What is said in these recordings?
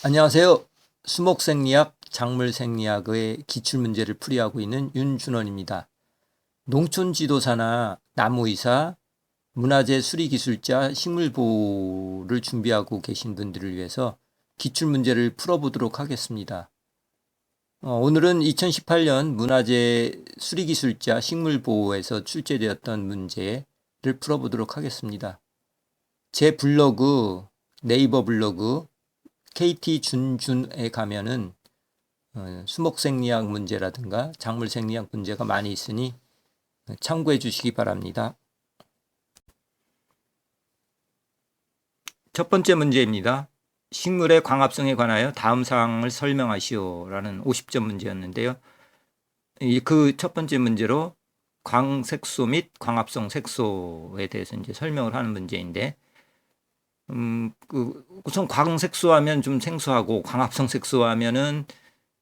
안녕하세요. 수목생리학, 작물생리학의 기출문제를 풀이하고 있는 윤준원입니다. 농촌지도사나 나무의사, 문화재 수리기술자, 식물보호를 준비하고 계신 분들을 위해서 기출문제를 풀어보도록 하겠습니다. 오늘은 2018년 문화재 수리기술자, 식물보호에서 출제되었던 문제를 풀어보도록 하겠습니다. 제 블로그, 네이버 블로그 KT 준준에 가면은 수목생리학 문제라든가 작물생리학 문제가 많이 있으니 참고해 주시기 바랍니다. 첫 번째 문제입니다. 식물의 광합성에 관하여 다음 사항을 설명하시오라는 50점 문제였는데요. 그 첫 번째 문제로 광색소 및 광합성 색소에 대해서 이제 설명을 하는 문제인데, 우선 광색소 하면 좀 생소하고 광합성 색소 하면은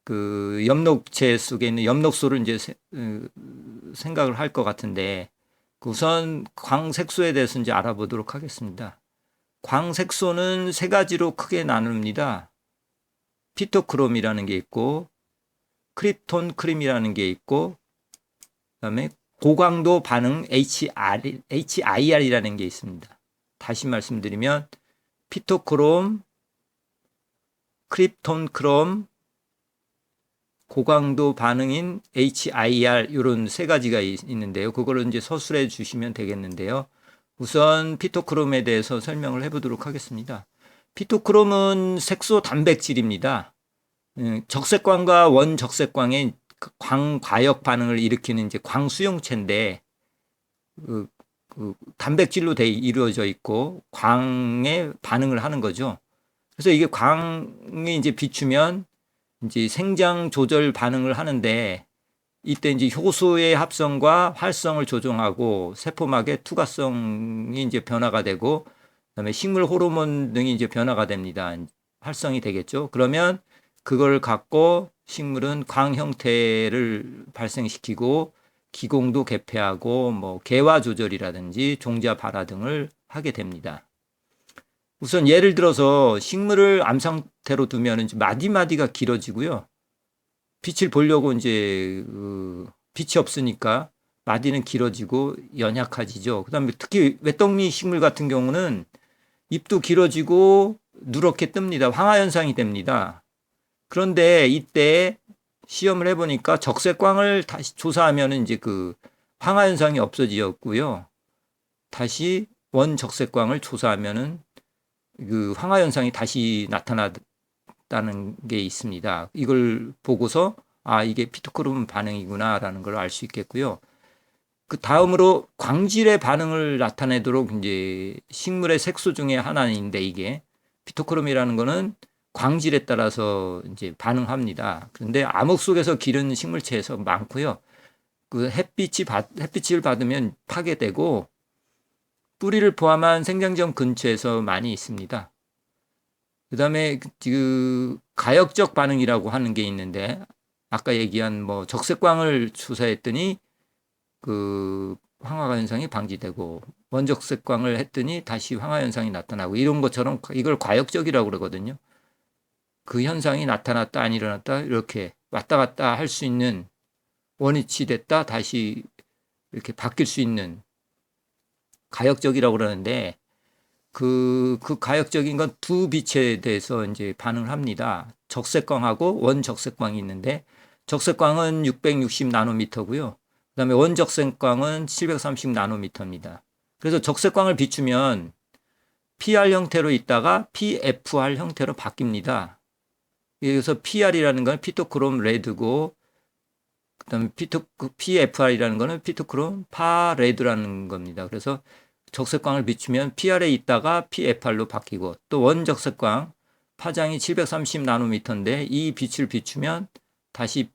그 엽록체 속에 있는 엽록소를 이제 생각을 할 것 같은데, 우선 광색소에 대해서 이제 알아보도록 하겠습니다. 광색소는 세 가지로 크게 나눕니다. 피토크롬이라는 게 있고, 크립톤 크림이라는 게 있고, 그다음에 고강도 반응 HIR이라는 게 있습니다. 다시 말씀드리면 피토크롬, 크립톤 크롬, 고강도 반응인 HIR 이런 세 가지가 있는데요. 그거를 이제 서술해 주시면 되겠는데요. 우선 피토크롬에 대해서 설명을 해보도록 하겠습니다. 피토크롬은 색소 단백질입니다. 적색광과 원적색광의 광과역 반응을 일으키는 이제 광수용체인데, 단백질로 이루어져 있고 광에 반응을 하는 거죠. 그래서 이게 광이 이제 비추면 이제 생장 조절 반응을 하는데, 이때 이제 효소의 합성과 활성을 조종하고 세포막의 투과성이 이제 변화가 되고, 그다음에 식물 호르몬 등이 이제 변화가 됩니다. 활성이 되겠죠. 그러면 그걸 갖고 식물은 광 형태를 발생시키고 기공도 개폐하고 뭐 개화 조절이라든지 종자 발화 등을 하게 됩니다. 우선 예를 들어서 식물을 암 상태로 두면 마디마디가 길어지고요. 빛을 보려고 이제 빛이 없으니까 마디는 길어지고 연약해지죠. 그다음에 특히 외떡니 식물 같은 경우는 잎도 길어지고 누렇게 뜹니다. 황화 현상이 됩니다. 그런데 이때 시험을 해보니까 적색광을 다시 조사하면 이제 그 황화 현상이 없어지었고요. 다시 원적색광을 조사하면은 그 황화 현상이 다시 나타났다는 게 있습니다. 이걸 보고서 이게 피토크롬 반응이구나라는 걸 알 수 있겠고요. 그 다음으로 광질의 반응을 나타내도록 이제 식물의 색소 중에 하나인데, 이게 피토크롬이라는 거는 광질에 따라서 이제 반응합니다. 그런데 암흑 속에서 기른 식물체에서 많고요. 그 햇빛을 받으면 파괴되고 뿌리를 포함한 생장점 근처에서 많이 있습니다. 그다음에 그 가역적 반응이라고 하는 게 있는데, 아까 얘기한 뭐 적색광을 조사했더니 그 황화 현상이 방지되고, 원적색광을 했더니 다시 황화 현상이 나타나고, 이런 것처럼 이걸 과역적이라고 그러거든요. 그 현상이 나타났다 안 일어났다 이렇게 왔다 갔다 할 수 있는, 원위치 됐다 다시 이렇게 바뀔 수 있는 가역적이라고 그러는데, 그 가역적인 건 두 빛에 대해서 이제 반응을 합니다. 적색광하고 원적색광이 있는데, 적색광은 660 나노미터고요. 그다음에 원적색광은 730 나노미터입니다. 그래서 적색광을 비추면 PR 형태로 있다가 PFR 형태로 바뀝니다. 그래서 PR이라는 건 피토크롬 레드고, 그다음에 PFR이라는 거는 피토크롬 파 레드라는 겁니다. 그래서 적색광을 비추면 PR에 있다가 PFR로 바뀌고, 또 원적색광 파장이 730 나노미터인데 이 빛을 비추면 다시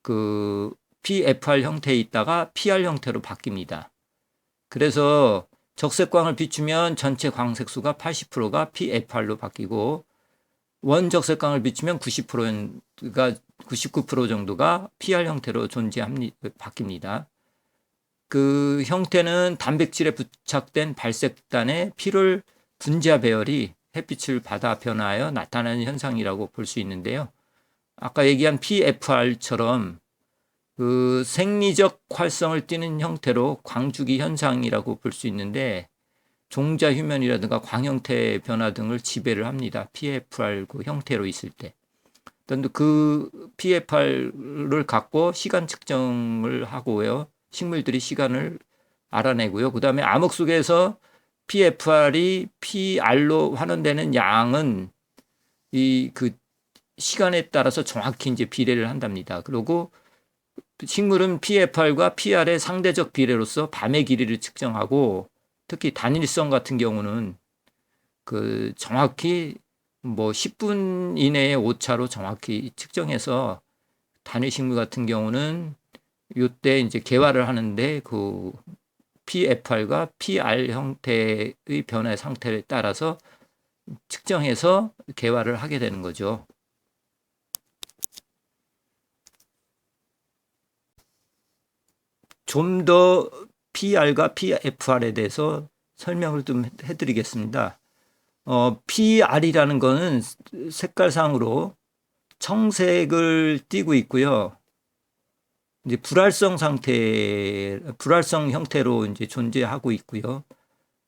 그 PFR 형태에 있다가 PR 형태로 바뀝니다. 그래서 적색광을 비추면 전체 광색수가 80%가 PFR로 바뀌고, 원적색광을 비추면 90%가 99% 정도가 PR 형태로 바뀝니다. 그 형태는 단백질에 부착된 발색단의 피를 분자 배열이 햇빛을 받아 변화하여 나타나는 현상이라고 볼 수 있는데요. 아까 얘기한 PFR처럼 그 생리적 활성을 띠는 형태로 광주기 현상이라고 볼 수 있는데 종자 휴면이라든가 광형태 변화 등을 지배를 합니다. PFR 그 형태로 있을 때. 그 PFR을 갖고 시간 측정을 하고요. 식물들이 시간을 알아내고요. 그 다음에 암흑 속에서 PFR이 PR로 환원되는 양은 이 그 시간에 따라서 정확히 이제 비례를 한답니다. 그리고 식물은 PFR과 PR의 상대적 비례로서 밤의 길이를 측정하고 특히 단일성 같은 경우는 그 정확히 뭐 10분 이내의 오차로 정확히 측정해서 단일 식물 같은 경우는 이때 이제 개화를 하는데 그 PFR과 PR 형태의 변화의 상태에 따라서 측정해서 개화를 하게 되는 거죠. 좀 더 PR과 PFR에 대해서 설명을 좀 해드리겠습니다. PR이라는 거는 색깔상으로 청색을 띠고 있고요. 이제 불활성 형태로 이제 존재하고 있고요.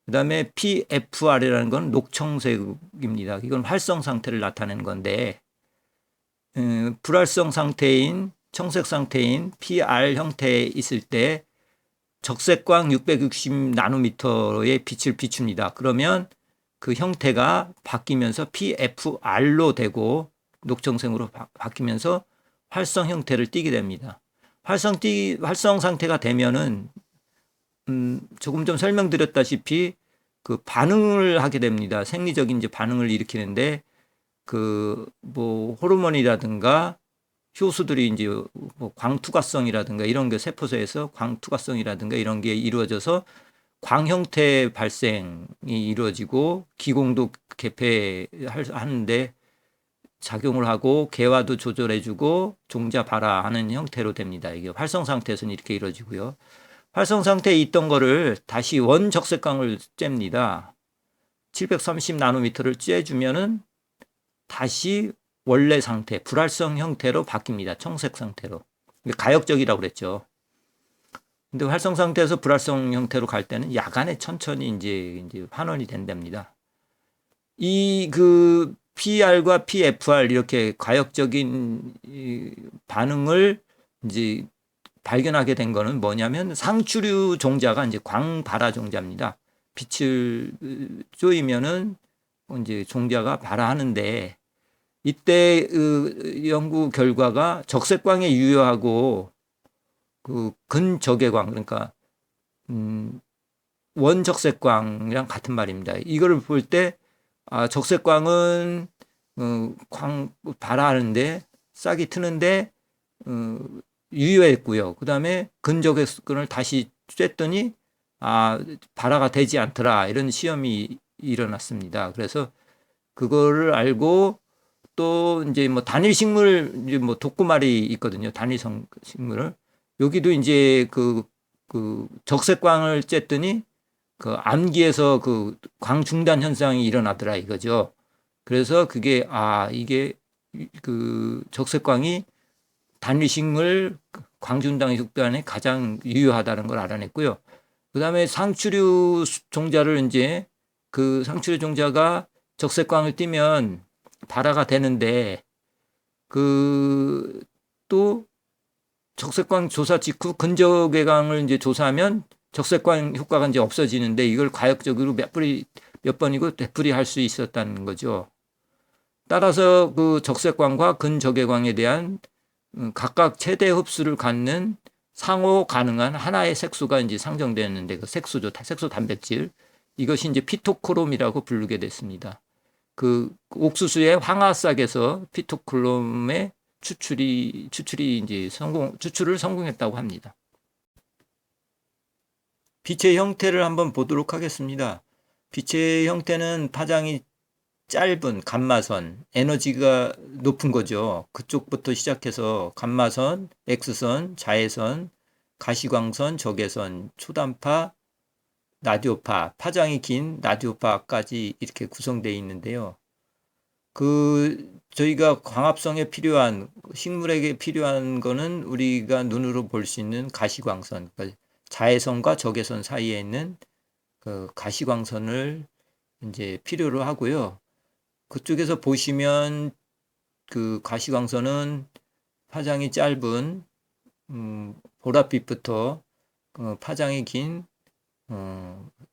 그 다음에 PFR이라는 건 녹청색입니다. 이건 활성 상태를 나타내는 건데, 불활성 상태인 청색 상태인 PR 형태에 있을 때 적색광 660 나노미터의 빛을 비춥니다. 그러면 그 형태가 바뀌면서 PFR로 되고 녹청색으로 바뀌면서 활성 형태를 띠게 됩니다. 활성 상태가 되면은 조금 전 설명드렸다시피 그 반응을 하게 됩니다. 생리적인 이제 반응을 일으키는데 그 뭐 호르몬이라든가 효소들이 이제 뭐 광투과성이라든가 이런 게 세포에서 광투과성이라든가 이런 게 이루어져서 광 형태 발생이 이루어지고 기공도 개폐하는데 작용을 하고 개화도 조절해주고 종자 발화하는 형태로 됩니다. 이게 활성 상태에서는 이렇게 이루어지고요. 활성 상태에 있던 거를 다시 원적색광을 쬐입니다. 730 나노미터를 쬐주면은 다시 원래 상태, 불활성 형태로 바뀝니다. 청색 상태로. 가역적이라고 그랬죠. 근데 활성 상태에서 불활성 형태로 갈 때는 야간에 천천히 이제 환원이 된답니다. 이 그 PR과 PFR 이렇게 가역적인 반응을 이제 발견하게 된 거는 뭐냐면 상추류 종자가 이제 광발화 종자입니다. 빛을 쪼이면은 이제 종자가 발화하는데 이때 그 연구 결과가 적색광에 유효하고 그 근적외광 그러니까 원적색광이랑 같은 말입니다. 이거를 볼 때 적색광은 광 발화하는데 싹이 트는데 유효했고요. 그 다음에 근적외광을 다시 쬐더니 발화가 되지 않더라 이런 시험이 일어났습니다. 그래서 그거를 알고 또 이제 뭐 단일 식물 뭐 독구말이 있거든요. 단일 식물을 여기도 이제 그 적색광을 쬐더니 그 암기에서 그 광 중단 현상이 일어나더라 이거죠. 그래서 그게 이게 그 적색광이 단일 식물 광 중단 속단에 가장 유효하다는 걸 알아냈고요. 그다음에 상추류 종자를 이제 그 상추류 종자가 적색광을 띠면 발화가 되는데 그 또 적색광 조사 직후 근적외광을 이제 조사하면 적색광 효과가 이제 없어지는데 이걸 가역적으로 몇 번이고 되풀이할 수 있었다는 거죠. 따라서 그 적색광과 근적외광에 대한 각각 최대 흡수를 갖는 상호 가능한 하나의 색소가 이제 상정되었는데 그 색소죠. 색소 단백질. 이것이 이제 피토크롬이라고 부르게 됐습니다. 그 옥수수의 황화싹에서 피토크롬의 추출을 성공했다고 합니다. 빛의 형태를 한번 보도록 하겠습니다. 빛의 형태는 파장이 짧은 감마선, 에너지가 높은 거죠. 그쪽부터 시작해서 감마선, X선, 자외선, 가시광선, 적외선, 초단파, 라디오파, 파장이 긴 라디오파까지 이렇게 구성되어 있는데요. 저희가 광합성에 필요한, 식물에게 필요한 거는 우리가 눈으로 볼 수 있는 가시광선, 그러니까 자외선과 적외선 사이에 있는 그 가시광선을 이제 필요로 하고요. 그쪽에서 보시면 그 가시광선은 파장이 짧은 보랏빛부터 파장이 긴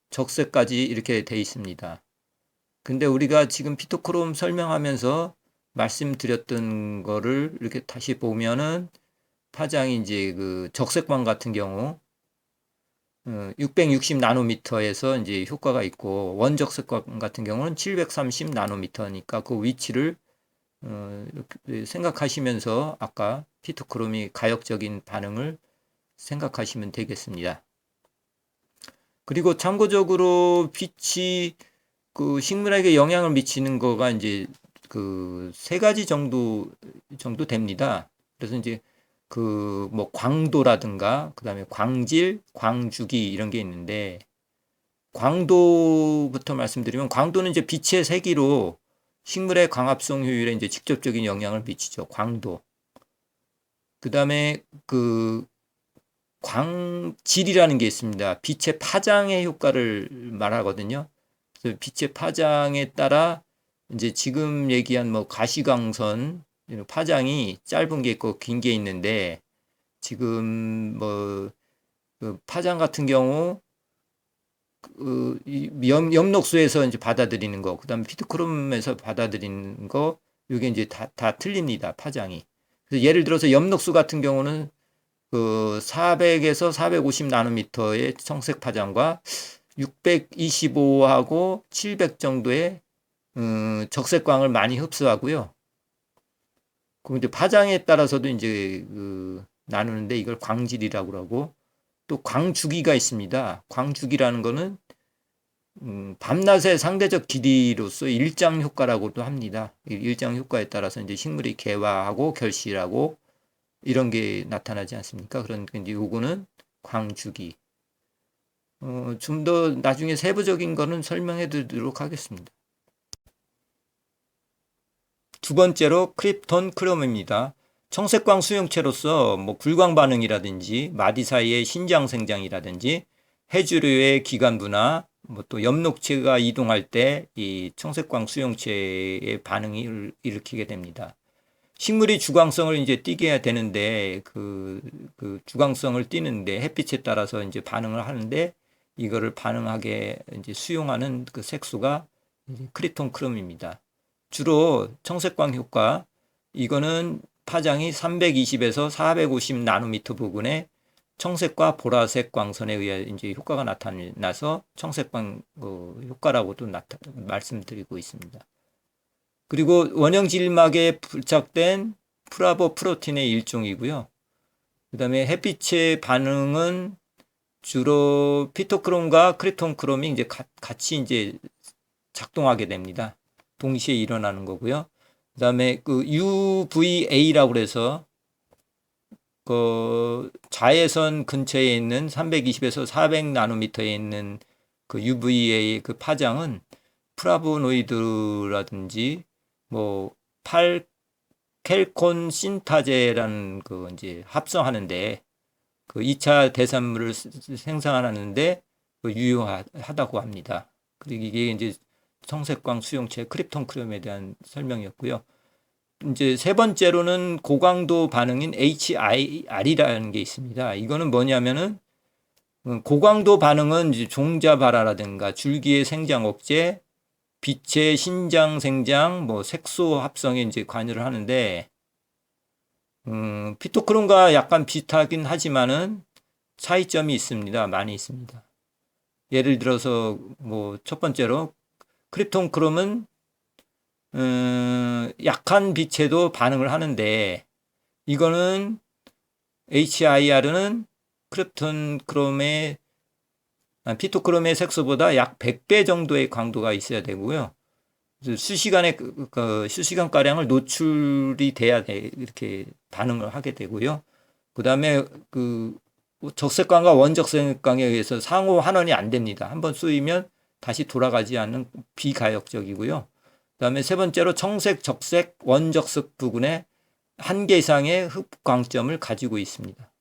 적색까지 이렇게 돼 있습니다. 근데 우리가 지금 피토크롬 설명하면서 말씀드렸던 거를 이렇게 다시 보면은 파장이 이제 그 적색광 같은 경우 660 나노미터에서 이제 효과가 있고 원적색광 같은 경우는 730 나노미터니까 그 위치를 이렇게 생각하시면서 아까 피토크롬이 가역적인 반응을 생각하시면 되겠습니다. 그리고 참고적으로 빛이 그 식물에게 영향을 미치는 거가 이제 그 세 가지 정도 됩니다. 그래서 이제 그 뭐 광도라든가 그다음에 광질, 광주기 이런 게 있는데 광도부터 말씀드리면 광도는 이제 빛의 세기로 식물의 광합성 효율에 이제 직접적인 영향을 미치죠. 광도. 그다음에 그 광질이라는 게 있습니다. 빛의 파장의 효과를 말하거든요. 그래서 빛의 파장에 따라 이제 지금 얘기한 뭐 가시광선 파장이 짧은 게 있고 긴 게 있는데 지금 뭐그 파장 같은 경우 엽록소에서 이제 받아들이는 거, 그다음에 피토크롬에서 받아들이는 거, 이게 이제 다 틀립니다. 파장이. 그래서 예를 들어서 엽록소 같은 경우는 그 400에서 450 나노미터의 청색 파장과 625하고 700 정도의 적색광을 많이 흡수하고요. 그 이제 파장에 따라서도 이제 나누는데 이걸 광질이라고 하고 또 광주기가 있습니다. 광주기라는 거는 밤낮의 상대적 길이로서 일장 효과라고도 합니다. 일장 효과에 따라서 이제 식물이 개화하고 결실하고 이런 게 나타나지 않습니까? 그러니까 이제 요거는 광주기. 좀 더 나중에 세부적인 거는 설명해 드리도록 하겠습니다. 두 번째로 크립톤 크롬입니다. 청색광 수용체로서 뭐 불광 반응이라든지 마디 사이의 신장 생장이라든지 해주류의 기관부나 뭐 또 엽록체가 이동할 때 이 청색광 수용체의 반응이 일으키게 됩니다. 식물이 주광성을 이제 띠게 해야 되는데 그 주광성을 띠는데 햇빛에 따라서 이제 반응을 하는데 이거를 반응하게 이제 수용하는 그 색소가 이제 크립톤 크롬입니다. 주로 청색광 효과 이거는 파장이 320에서 450 나노미터 부근에 청색과 보라색 광선에 의해 이제 효과가 나타나서 청색광 효과라고도 말씀드리고 있습니다. 그리고 원형 질막에 부착된 프라보 프로틴의 일종이고요. 그다음에 햇빛의 반응은 주로 피토크롬과 크립톤 크롬이 이제 같이 이제 작동하게 됩니다. 동시에 일어나는 거고요. 그다음에 그 UVA라고 해서 그 자외선 근처에 있는 320에서 400 나노미터에 있는 그 UVA 그 파장은 플라보노이드라든지 뭐 팔켈콘 신타제라는 그 이제 합성하는데 그 2차 대산물을 생산하는데 유효하다고 합니다. 그리고 이게 이제 청색광 수용체 크립톤 크롬에 대한 설명이었고요. 이제 세 번째로는 고강도 반응인 HIR이라는 게 있습니다. 이거는 뭐냐면은 고강도 반응은 이제 종자 발화라든가 줄기의 생장 억제, 빛의 신장 생장, 뭐 색소 합성에 이제 관여를 하는데 피토크롬과 약간 비슷하긴 하지만은 차이점이 있습니다. 많이 있습니다. 예를 들어서 뭐 첫 번째로 크립톤 크롬은 약한 빛에도 반응을 하는데 이거는 HIR은 크립톤 크롬의 피토크롬의 색소보다 약 100배 정도의 강도가 있어야 되고요. 수시간 가량을 노출이 돼야 이렇게 반응을 하게 되고요. 그다음에 그 적색광과 원적색광에 의해서 상호 환원이 안 됩니다. 한번 쏘이면 다시 돌아가지 않는 비가역적이고요. 그다음에 세 번째로 청색, 적색, 원적색 부근에 한 개 이상의 흡광점을 가지고 있습니다.